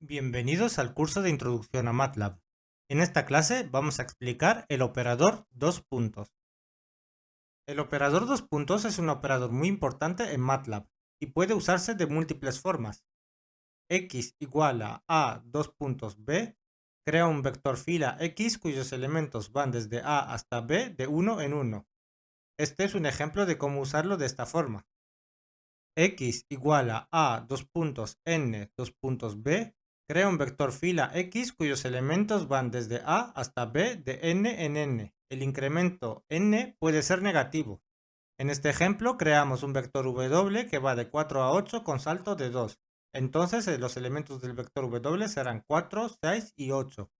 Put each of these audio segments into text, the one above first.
Bienvenidos al curso de Introducción a MATLAB. En esta clase vamos a explicar el operador dos puntos. El operador dos puntos es un operador muy importante en MATLAB y puede usarse de múltiples formas. X igual a dos puntos B crea un vector fila X cuyos elementos van desde A hasta B de uno en uno. Este es un ejemplo de cómo usarlo de esta forma. X igual a dos puntos n dos puntos B crea un vector fila X cuyos elementos van desde A hasta B de n en n. El incremento n puede ser negativo. En este ejemplo creamos un vector W que va de 4 a 8 con salto de 2. Entonces los elementos del vector W serán 4, 6 y 8.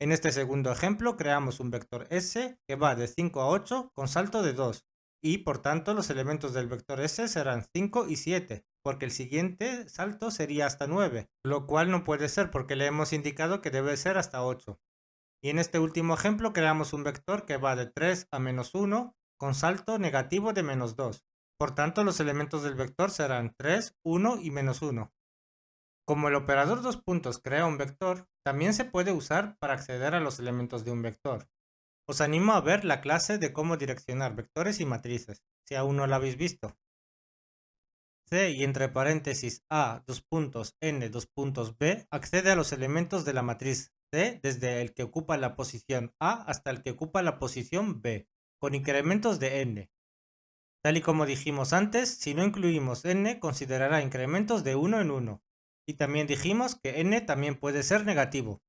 En este segundo ejemplo creamos un vector S que va de 5 a 8 con salto de 2. Y por tanto los elementos del vector S serán 5 y 7, porque el siguiente salto sería hasta 9, lo cual no puede ser porque le hemos indicado que debe ser hasta 8. Y en este último ejemplo creamos un vector que va de 3 a menos 1 con salto negativo de menos 2. Por tanto los elementos del vector serán 3, 1 y menos 1. Como el operador dos puntos crea un vector, también se puede usar para acceder a los elementos de un vector. Os animo a ver la clase de cómo direccionar vectores y matrices, si aún no la habéis visto. C y entre paréntesis A dos puntos n dos puntos B accede a los elementos de la matriz C desde el que ocupa la posición A hasta el que ocupa la posición B, con incrementos de n. Tal y como dijimos antes, si no incluimos n, considerará incrementos de 1 en 1. Y también dijimos que n también puede ser negativo.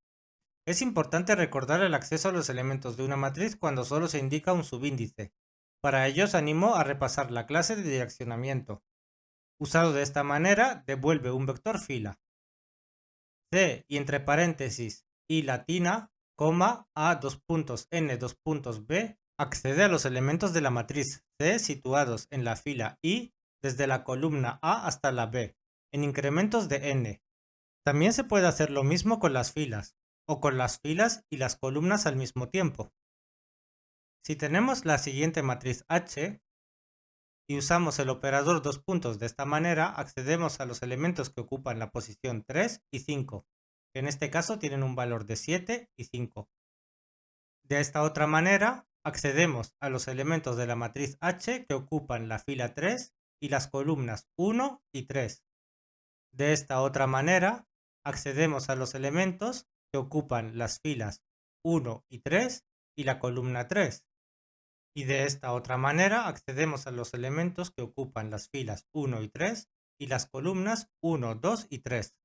Es importante recordar el acceso a los elementos de una matriz cuando solo se indica un subíndice. Para ello os animo a repasar la clase de direccionamiento. Usado de esta manera, devuelve un vector fila. C y entre paréntesis y latina, coma, A dos puntos n dos puntos B accede a los elementos de la matriz C situados en la fila I desde la columna A hasta la B, en incrementos de n. También se puede hacer lo mismo con las filas, o con las filas y las columnas al mismo tiempo. Si tenemos la siguiente matriz H y usamos el operador dos puntos de esta manera, accedemos a los elementos que ocupan la posición 3 y 5, que en este caso tienen un valor de 7 y 5. De esta otra manera, accedemos a los elementos de la matriz H que ocupan la fila 3 y las columnas 1 y 3. De esta otra manera, accedemos a los elementos que ocupan las filas 1 y 3 y la columna 3. Y de esta otra manera accedemos a los elementos que ocupan las filas 1 y 3 y las columnas 1, 2 y 3.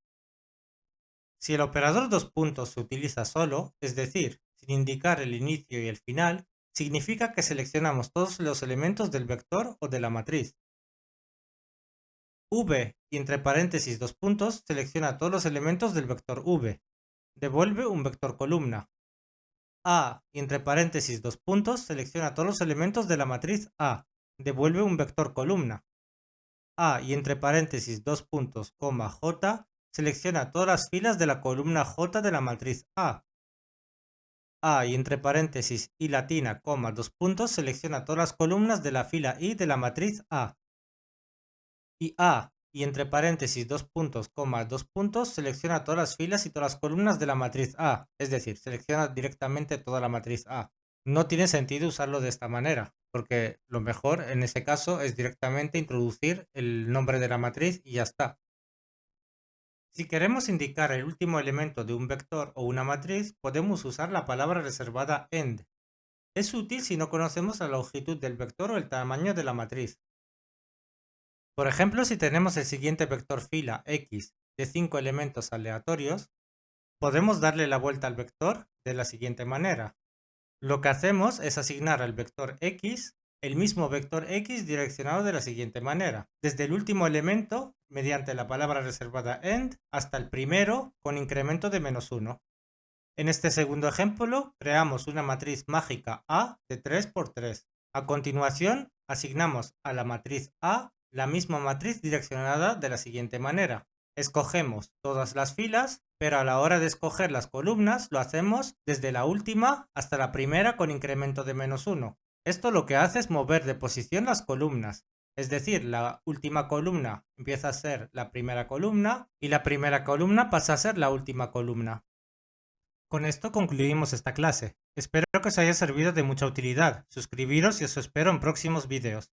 Si el operador dos puntos se utiliza solo, es decir, sin indicar el inicio y el final, significa que seleccionamos todos los elementos del vector o de la matriz. V y entre paréntesis dos puntos selecciona todos los elementos del vector V. Devuelve un vector columna. A y entre paréntesis dos puntos selecciona todos los elementos de la matriz A. Devuelve un vector columna. A y entre paréntesis dos puntos, coma J selecciona todas las filas de la columna J de la matriz A. A y entre paréntesis y latina, coma dos puntos selecciona todas las columnas de la fila I de la matriz A. Y A y entre paréntesis dos puntos, coma dos puntos selecciona todas las filas y todas las columnas de la matriz A, es decir, selecciona directamente toda la matriz A. No tiene sentido usarlo de esta manera, porque lo mejor en ese caso es directamente introducir el nombre de la matriz y ya está. Si queremos indicar el último elemento de un vector o una matriz, podemos usar la palabra reservada end. Es útil si no conocemos la longitud del vector o el tamaño de la matriz. Por ejemplo, si tenemos el siguiente vector fila X de 5 elementos aleatorios, podemos darle la vuelta al vector de la siguiente manera. Lo que hacemos es asignar al vector X el mismo vector X direccionado de la siguiente manera, desde el último elemento, mediante la palabra reservada end, hasta el primero, con incremento de menos 1. En este segundo ejemplo, creamos una matriz mágica A de 3 por 3. A continuación, asignamos a la matriz A la misma matriz direccionada de la siguiente manera. Escogemos todas las filas, pero a la hora de escoger las columnas lo hacemos desde la última hasta la primera con incremento de menos 1. Esto lo que hace es mover de posición las columnas, Es decir, la última columna empieza a ser la primera columna y la primera columna pasa a ser la última columna. Con esto concluimos esta clase. Espero que os haya servido de mucha utilidad. Suscribiros y os espero en próximos vídeos.